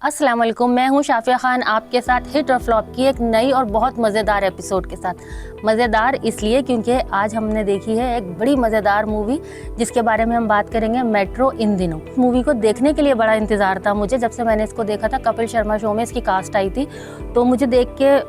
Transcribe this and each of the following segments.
अस्सलाम वालेकुम, मैं हूं शाफिया खान आपके साथ हिट और फ्लॉप की एक नई और बहुत मज़ेदार एपिसोड के साथ। मज़ेदार इसलिए क्योंकि आज हमने देखी है एक बड़ी मज़ेदार मूवी जिसके बारे में हम बात करेंगे, मेट्रो इन दिनों। मूवी को देखने के लिए बड़ा इंतज़ार था मुझे। जब से मैंने इसको देखा था, कपिल शर्मा शो में इसकी कास्ट आई थी, तो मुझे देख के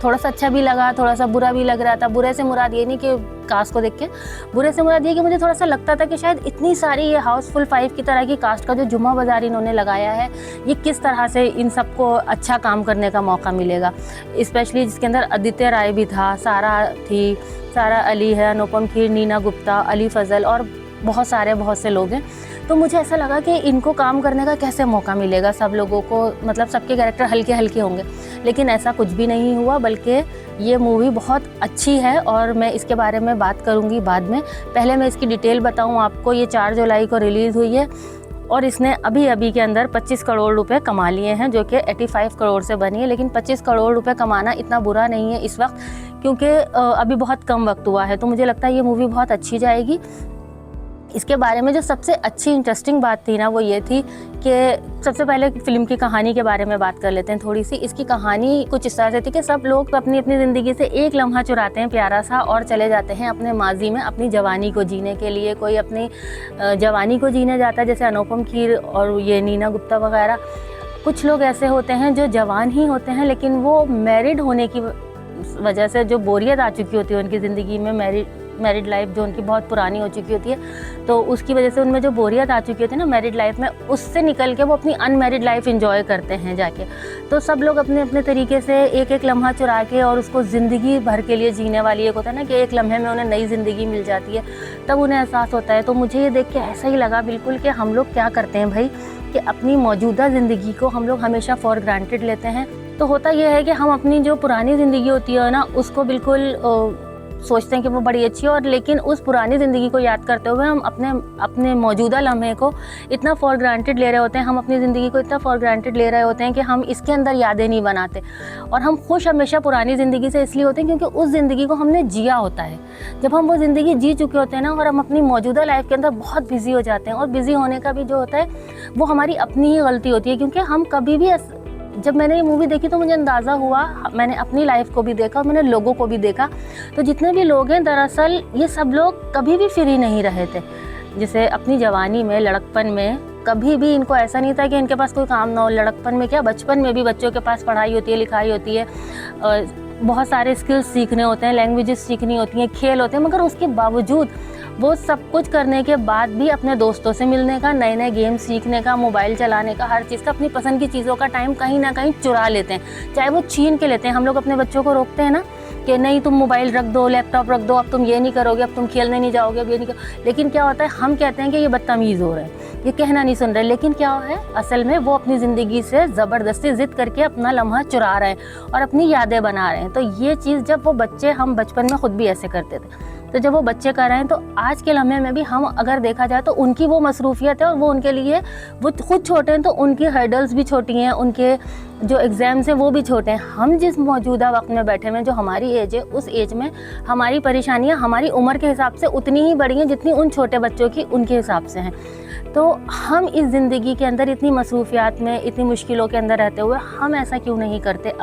थोड़ा सा अच्छा भी लगा, थोड़ा सा बुरा भी लग रहा था। बुरे से मुराद ये नहीं कि कास्ट को देख के, बुरे से मुराद ये कि मुझे थोड़ा सा लगता था कि शायद इतनी सारी ये हाउसफुल 5 की तरह की कास्ट का जो जुम्मा बाजार इन्होंने लगाया है, ये किस तरह से इन सबको अच्छा काम करने का मौका मिलेगा। स्पेशली जिसके अंदर आदित्य राय भी था, सारा थी, सारा अली है, अनुपम खेर, नीना गुप्ता, अली फजल और बहुत से लोग हैं। तो मुझे ऐसा लगा कि इनको काम करने का कैसे मौका मिलेगा, सब लोगों को, मतलब सबके कैरेक्टर हल्के हल्के होंगे। लेकिन ऐसा कुछ भी नहीं हुआ, बल्कि ये मूवी बहुत अच्छी है और मैं इसके बारे में बात करूँगी बाद में। पहले मैं इसकी डिटेल बताऊँ आपको। ये 4 जुलाई को रिलीज़ हुई है और इसने अभी के अंदर 25 करोड़ रुपए कमा लिए हैं, जो कि 85 करोड़ से बनी है। लेकिन 25 करोड़ रुपए कमाना इतना बुरा नहीं है इस वक्त, क्योंकि अभी बहुत कम वक्त हुआ है। तो मुझे लगता है ये मूवी बहुत अच्छी जाएगी। इसके बारे में जो सबसे अच्छी इंटरेस्टिंग बात थी ना, वो ये थी कि सबसे पहले फिल्म की कहानी के बारे में बात कर लेते हैं थोड़ी सी। इसकी कहानी कुछ इस तरह से थी कि सब लोग अपनी अपनी ज़िंदगी से एक लम्हा चुराते हैं प्यारा सा और चले जाते हैं अपने माजी में अपनी जवानी को जीने के लिए। कोई अपनी जवानी को जीने जाता है, जैसे अनुपम खेर और ये नीना गुप्ता वगैरह। कुछ लोग ऐसे होते हैं जो जवान ही होते हैं, लेकिन वो मैरिड होने की वजह से जो बोरियत आ चुकी होती है उनकी ज़िंदगी में, मैरिड लाइफ जो उनकी बहुत पुरानी हो चुकी होती है, तो उसकी वजह से उनमें जो बोरियत आ चुकी होती है ना मैरिड लाइफ में, उससे निकल के वो अपनी अनमैरिड लाइफ एंजॉय करते हैं जाके। तो सब लोग अपने अपने तरीके से एक एक लम्हा चुरा के और उसको ज़िंदगी भर के लिए जीने वाली, एक होता है ना कि एक लम्हे में उन्हें नई ज़िंदगी मिल जाती है, तब उन्हें एहसास होता है। तो मुझे ये देख के ऐसा ही लगा बिल्कुल कि हम लोग क्या करते हैं भाई, कि अपनी मौजूदा ज़िंदगी को हम लोग हमेशा फॉर ग्रांटेड लेते हैं। तो होता यह है कि हम अपनी जो पुरानी ज़िंदगी होती है ना, उसको बिल्कुल सोचते हैं कि वो बड़ी अच्छी है, और लेकिन उस पुरानी ज़िंदगी को याद करते हुए हम अपने मौजूदा लम्हे को इतना फॉर ग्रांटेड ले रहे होते हैं, हम अपनी ज़िंदगी को इतना फॉर ग्रांटेड ले रहे होते हैं कि हम इसके अंदर यादें नहीं बनाते। और हम खुश हमेशा पुरानी ज़िंदगी से इसलिए होते हैं क्योंकि उस ज़िंदगी को हमने जिया होता है। जब हम वो ज़िंदगी जी चुके होते हैं ना, और हम अपनी मौजूदा लाइफ के अंदर बहुत बिजी हो जाते हैं, और बिजी होने का भी जो होता है वो हमारी अपनी ही गलती होती है। क्योंकि हम कभी भी, जब मैंने ये मूवी देखी तो मुझे अंदाज़ा हुआ, मैंने अपनी लाइफ को भी देखा और मैंने लोगों को भी देखा, तो जितने भी लोग हैं दरअसल ये सब लोग कभी भी फ्री नहीं रहे थे। जैसे अपनी जवानी में, लड़कपन में, कभी भी इनको ऐसा नहीं था कि इनके पास कोई काम ना हो। लड़कपन में क्या, बचपन में भी बच्चों के पास पढ़ाई होती है, लिखाई होती है, बहुत सारे स्किल्स सीखने होते हैं, लैंग्वेजेस सीखनी होती हैं, खेल होते हैं, मगर उसके बावजूद वो सब कुछ करने के बाद भी अपने दोस्तों से मिलने का, नए नए गेम सीखने का, मोबाइल चलाने का, हर चीज़ का, अपनी पसंद की चीज़ों का टाइम कहीं ना कहीं चुरा लेते हैं, चाहे वो छीन के लेते हैं। हम लोग अपने बच्चों को रोकते हैं ना कि नहीं तुम मोबाइल रख दो, लैपटॉप रख दो, अब तुम ये नहीं करोगे, अब तुम खेलने नहीं जाओगे, अब ये नहीं करोगे। लेकिन क्या होता है, हम कहते हैं कि ये बदतमीज़ हो रहे हैं, ये कहना नहीं सुन रहे, लेकिन क्या है असल में वो अपनी ज़िंदगी से ज़बरदस्ती ज़िद करके अपना लम्हा चुरा रहे हैं और अपनी यादें बना रहे हैं। तो ये चीज़ जब वो बच्चे, हम बचपन में ख़ुद भी ऐसे करते थे, तो जब वो बच्चे कर रहे हैं, तो आज के लम्हे में भी हम अगर देखा जाए तो उनकी वो मसरूफियत है, और वो उनके लिए, वो खुद छोटे हैं तो उनकी हर्डल्स भी छोटी हैं, उनके जो एग्ज़ाम्स हैं वो भी छोटे हैं। हम जिस मौजूदा वक्त में बैठे हैं, जो हमारी एज है, उस एज में हमारी परेशानियां हमारी उम्र के हिसाब से उतनी ही बड़ी हैं जितनी उन छोटे बच्चों की उनके हिसाब से हैं। तो हम इस ज़िंदगी के अंदर इतनी मसरूफियात में, इतनी मुश्किलों के अंदर रहते हुए हम ऐसा क्यों नहीं करते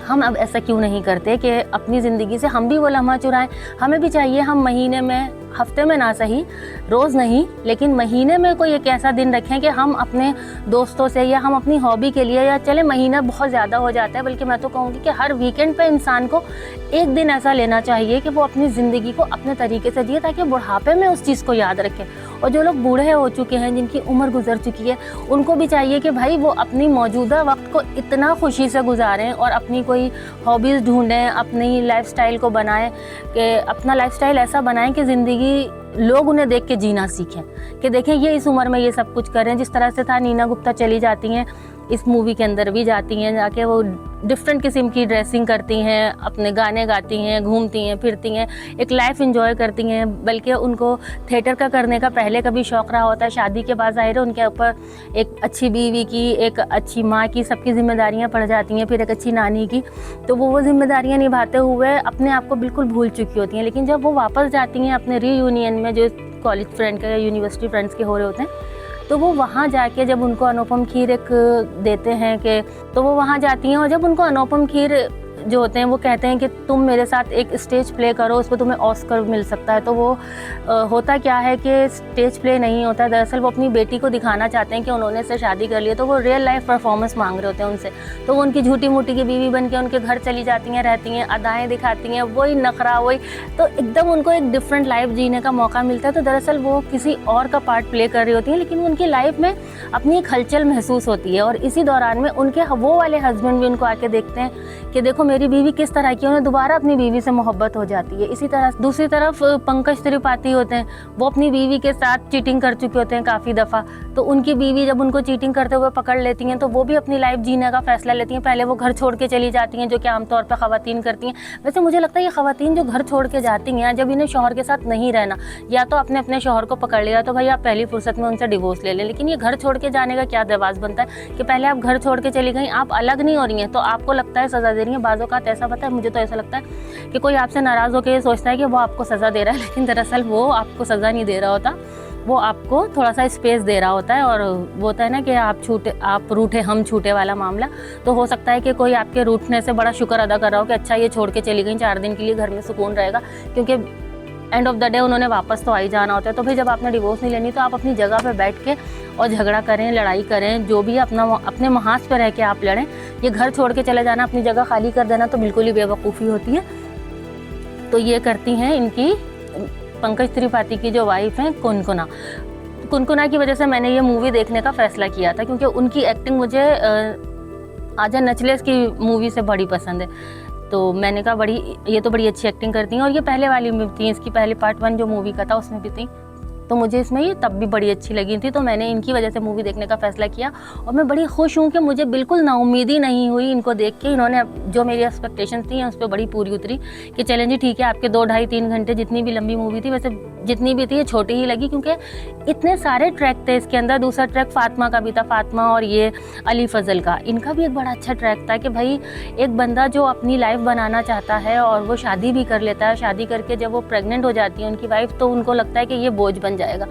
हम अब ऐसा क्यों नहीं करते कि अपनी ज़िंदगी से हम भी वो लम्हा चुराएं। हमें भी चाहिए हम महीने में, हफ्ते में ना सही, रोज़ नहीं, लेकिन महीने में कोई एक ऐसा दिन रखें कि हम अपने दोस्तों से, या हम अपनी हॉबी के लिए, या चले महीना बहुत ज़्यादा हो जाता है, बल्कि मैं तो कहूँगी कि हर वीकेंड पे इंसान को एक दिन ऐसा लेना चाहिए कि वो अपनी ज़िंदगी को अपने तरीके से जिए, ताकि बुढ़ापे में उस चीज़ को याद रखें। और जो लोग बूढ़े हो चुके हैं, जिनकी उम्र गुजर चुकी है, उनको भी चाहिए कि भाई वो अपनी मौजूदा वक्त को इतना खुशी से गुजारें और अपनी कोई हॉबीज़ ढूंढें, अपनी लाइफस्टाइल को बनाएं, कि अपना लाइफस्टाइल ऐसा बनाएं कि ज़िंदगी लोग उन्हें देख के जीना सीखें, कि देखें ये इस उम्र में ये सब कुछ कर रहे हैं। जिस तरह से था, नीना गुप्ता चली जाती हैं, इस मूवी के अंदर भी जाती हैं, जाके वो डिफरेंट किस्म की ड्रेसिंग करती हैं, अपने गाने गाती हैं, घूमती हैं, फिरती हैं, एक लाइफ एंजॉय करती हैं। बल्कि उनको थिएटर का करने का पहले कभी शौक़ रहा होता है, शादी के बाद ज़ाहिर है उनके ऊपर एक अच्छी बीवी की, एक अच्छी माँ की, सबकी जिम्मेदारियाँ पड़ जाती हैं, फिर एक अच्छी नानी की। तो वो जिम्मेदारियाँ निभाते हुए अपने आप को बिल्कुल भूल चुकी होती हैं। लेकिन जब वो वापस जाती हैं अपने रीयूनियन में, जो कॉलेज फ्रेंड के या यूनिवर्सिटी फ्रेंड्स के हो रहे होते हैं, तो वो वहाँ जाके जब उनको अनुपम खेर एक देते हैं कि तो वो वहाँ जाती हैं और जब उनको अनुपम खेर जो होते हैं वो कहते हैं कि तुम मेरे साथ एक स्टेज प्ले करो, उस पर तुम्हें ऑस्कर मिल सकता है। तो वो होता क्या है कि स्टेज प्ले नहीं होता है, दरअसल वो अपनी बेटी को दिखाना चाहते हैं कि उन्होंने से शादी कर ली है, तो वो रियल लाइफ परफॉर्मेंस मांग रहे होते हैं उनसे। तो वो उनकी झूठी मूठी की बीवी बन के उनके घर चली जाती हैं, रहती हैं, अदाएँ दिखाती हैं, वही नखरा वही, तो एकदम उनको एक डिफरेंट लाइफ जीने का मौका मिलता है। तो दरअसल वो किसी और का पार्ट प्ले कर रही होती हैं, लेकिन उनकी लाइफ में अपनी एक हलचल महसूस होती है। और इसी दौरान में उनके वो वाले हस्बैंड भी उनको आके देखते हैं कि देखो मेरी बीवी किस तरह की, उन्हें दोबारा अपनी बीवी से मोहब्बत हो जाती है। इसी तरह दूसरी तरफ पंकज त्रिपाठी होते हैं, वो अपनी बीवी के साथ चीटिंग कर चुके होते हैं काफ़ी दफ़ा। तो उनकी बीवी जब उनको चीटिंग करते हुए पकड़ लेती हैं तो वो भी अपनी लाइफ जीने का फैसला लेती हैं। पहले वो घर छोड़ के चली जाती हैं, जो कि आमतौर पर ख़वातीन करती हैं। वैसे मुझे लगता है ये ख़वातीन जो घर छोड़ के जाती हैं, जब इन्हें शौहर के साथ नहीं रहना, या तो आपने अपने शौहर को पकड़ लिया तो भाई आप पहली फुर्सत में उनसे डिवोर्स ले लें। लेकिन ये घर छोड़ के जाने का क्या दरवाज़ बनता है कि पहले आप घर छोड़ के चली गई, आप अलग नहीं हो रही हैं तो आपको लगता है सज़ा दे रही हैं। बाज़ों का ऐसा पता है, मुझे तो ऐसा लगता है कि कोई आपसे नाराज़ होकर ये सोचता है कि वो आपको सज़ा दे रहा है, लेकिन दरअसल वो आपको सज़ा नहीं दे रहा होता, वो आपको थोड़ा सा स्पेस दे रहा होता है। और वो होता है ना कि आप रूठे हम छूटे वाला मामला। तो हो सकता है कि कोई आपके रूठने से बड़ा शुक्र अदा कर रहा हो कि अच्छा ये छोड़ के चली गई, 4 दिन के लिए घर में सुकून रहेगा, क्योंकि एंड ऑफ द डे उन्होंने वापस तो आ ही जाना होता है। तो भाई जब आपने डिवोर्स नहीं लेनी तो आप अपनी जगह पे बैठ के और झगड़ा करें, लड़ाई करें, जो भी अपने महाज पे रह के आप लड़ें। ये घर छोड़ के चले जाना, अपनी जगह खाली कर देना तो बिल्कुल ही बेवकूफ़ी होती है। तो ये करती हैं इनकी पंकज त्रिपाठी की जो वाइफ हैं कुनकुना की वजह से मैंने ये मूवी देखने का फ़ैसला किया था, क्योंकि उनकी एक्टिंग मुझे आजा नचलेस की मूवी से बड़ी पसंद है। तो मैंने कहा ये तो बड़ी अच्छी एक्टिंग करती हैं, और ये पहले वाली में थी, इसकी पहले पार्ट 1 जो मूवी का था उसमें भी थी, तो मुझे इसमें ये तब भी बड़ी अच्छी लगी थी। तो मैंने इनकी वजह से मूवी देखने का फ़ैसला किया और मैं बड़ी खुश हूँ कि मुझे बिल्कुल नाउम्मीदी नहीं हुई इनको देख के। इन्होंने जो मेरी एक्सपेक्टेशंस थी उस पर बड़ी पूरी उतरी कि चलें जी ठीक है, आपके 2 ढाई 3 घंटे जितनी भी लंबी मूवी थी, वैसे जितनी भी थी ये छोटी ही लगी, क्योंकि इतने सारे ट्रैक थे इसके अंदर। दूसरा ट्रैक फातिमा का भी था, फातिमा और ये अली फजल का, इनका भी एक बड़ा अच्छा ट्रैक था कि भाई एक बंदा जो अपनी लाइफ बनाना चाहता है और वो शादी भी कर लेता है, शादी करके जब वो प्रेग्नेंट हो जाती है उनकी वाइफ, तो उनको लगता है कि ये बोझ बन जाएगा।